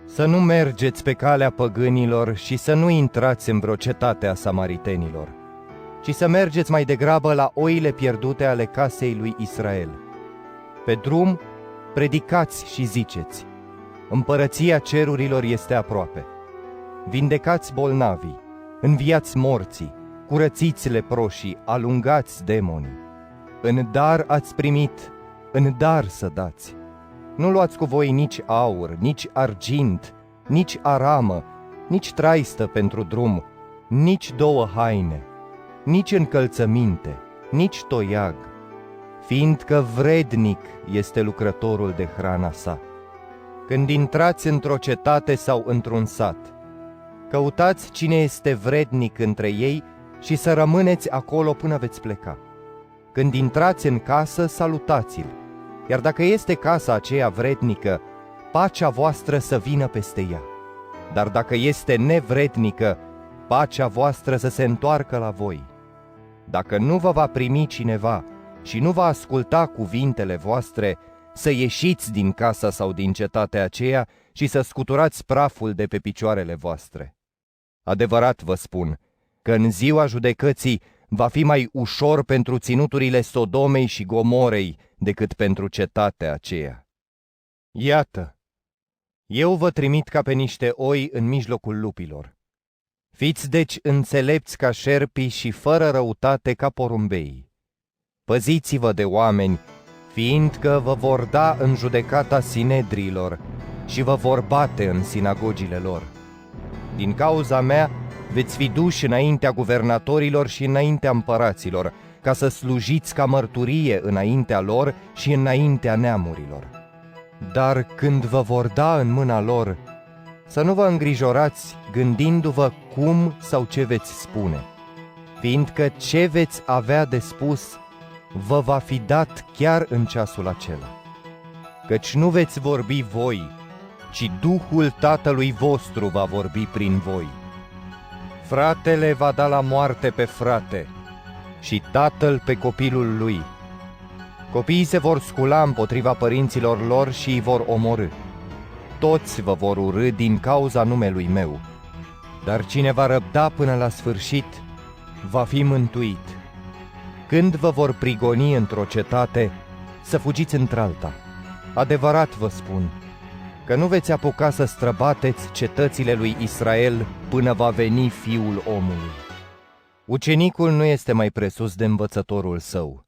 Să nu mergeți pe calea păgânilor și să nu intrați în vreo cetate a samaritenilor, ci să mergeți mai degrabă la oile pierdute ale casei lui Israel. Pe drum, predicați și ziceți: Împărăția cerurilor este aproape. Vindecați bolnavii, înviați morții, curățiți leproșii, alungați demonii. În dar ați primit, în dar să dați. Nu luați cu voi nici aur, nici argint, nici aramă, nici traistă pentru drum, nici 2 haine, nici încălțăminte, nici toiag, fiindcă vrednic este lucrătorul de hrana sa. Când intrați într-o cetate sau într-un sat, căutați cine este vrednic între ei și să rămâneți acolo până veți pleca. Când intrați în casă, salutați-l, iar dacă este casa aceea vrednică, pacea voastră să vină peste ea. Dar dacă este nevrednică, pacea voastră să se întoarcă la voi. Dacă nu vă va primi cineva și nu va asculta cuvintele voastre, să ieșiți din casa sau din cetatea aceea și să scuturați praful de pe picioarele voastre. Adevărat vă spun că în ziua judecății va fi mai ușor pentru ținuturile Sodomei și Gomorei decât pentru cetatea aceea. Iată, eu vă trimit ca pe niște oi în mijlocul lupilor. Fiți deci înțelepți ca șerpii și fără răutate ca porumbeii. Păziți-vă de oameni, fiindcă vă vor da în judecata sinedriilor și vă vor bate în sinagogile lor. Din cauza mea veți fi duși înaintea guvernatorilor și înaintea împăraților, ca să slujiți ca mărturie înaintea lor și înaintea neamurilor. Dar când vă vor da în mâna lor, să nu vă îngrijorați gândindu-vă cum sau ce veți spune, fiindcă ce veți avea de spus vă va fi dat chiar în ceasul acela. Căci nu veți vorbi voi, ci Duhul Tatălui vostru va vorbi prin voi. Fratele va da la moarte pe frate și tatăl pe copilul lui. Copiii se vor scula împotriva părinților lor și îi vor omorî. Toți vă vor urâ din cauza numelui meu, dar cine va răbda până la sfârșit va fi mântuit. Când vă vor prigoni într-o cetate, să fugiți într-alta. Adevărat vă spun că nu veți apuca să străbateți cetățile lui Israel până va veni Fiul omului. Ucenicul nu este mai presus de învățătorul său,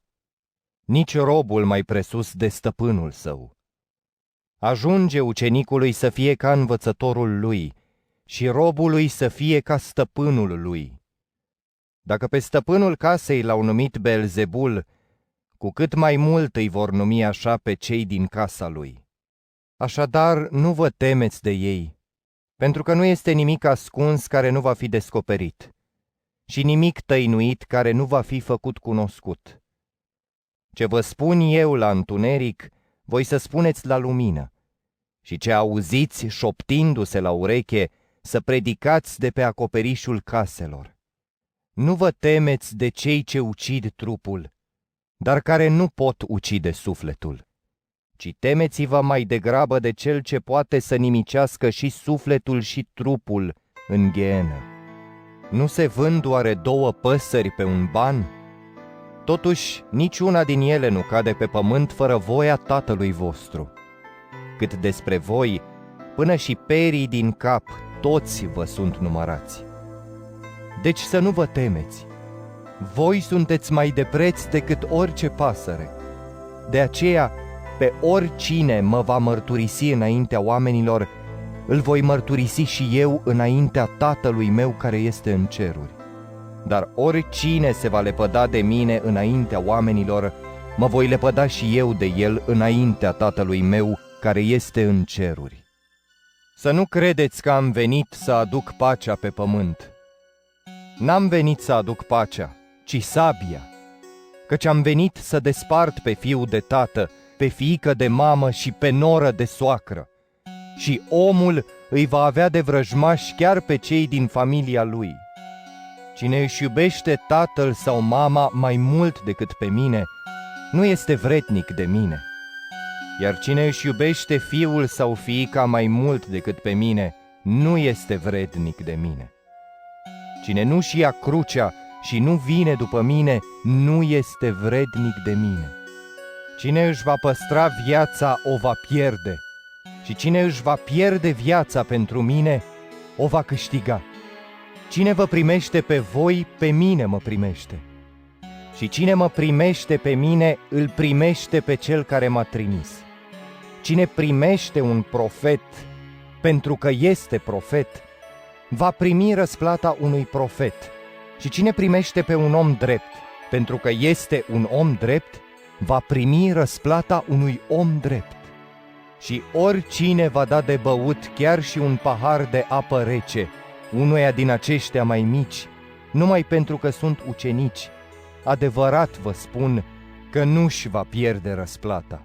nici robul mai presus de stăpânul său. Ajunge ucenicului să fie ca învățătorul lui și robului să fie ca stăpânul lui. Dacă pe stăpânul casei l-au numit Beelzebul, cu cât mai mult îi vor numi așa pe cei din casa lui. Așadar, nu vă temeți de ei, pentru că nu este nimic ascuns care nu va fi descoperit și nimic tăinuit care nu va fi făcut cunoscut. Ce vă spun eu la întuneric, voi să spuneți la lumină, și ce auziți șoptindu-se la ureche, să predicați de pe acoperișul caselor. Nu vă temeți de cei ce ucid trupul, dar care nu pot ucide sufletul, ci temeți-vă mai degrabă de cel ce poate să nimicească și sufletul și trupul în ghenă. Nu se vând oare 2 păsări pe un ban? Totuși, niciuna din ele nu cade pe pământ fără voia Tatălui vostru. Cât despre voi, până și perii din cap, toți vă sunt numărați. Deci să nu vă temeți. Voi sunteți mai de preț decât orice pasăre. De aceea, pe oricine mă va mărturisi înaintea oamenilor, îl voi mărturisi și eu înaintea Tatălui meu care este în ceruri. Dar oricine se va lepăda de mine înaintea oamenilor, mă voi lepăda și eu de el înaintea Tatălui meu care este în ceruri. Să nu credeți că am venit să aduc pacea pe pământ. N-am venit să aduc pacea, ci sabia, căci am venit să despart pe fiu de tată, pe fiică de mamă și pe noră de soacră. Și omul îi va avea de vrăjmași chiar pe cei din familia lui. Cine își iubește tatăl sau mama mai mult decât pe mine, nu este vrednic de mine. Iar cine își iubește fiul sau fiica mai mult decât pe mine, nu este vrednic de mine. Cine nu-și ia crucea și nu vine după mine, nu este vrednic de mine. Cine își va păstra viața, o va pierde, și cine își va pierde viața pentru mine, o va câștiga. Cine vă primește pe voi, pe mine mă primește. Și cine mă primește pe mine, îl primește pe cel care m-a trimis. Cine primește un profet, pentru că este profet, va primi răsplata unui profet. Și cine primește pe un om drept, pentru că este un om drept, va primi răsplata unui om drept. Și oricine va da de băut chiar și un pahar de apă rece unuia din aceștia mai mici, numai pentru că sunt ucenici, adevărat vă spun că nu-și va pierde răsplata.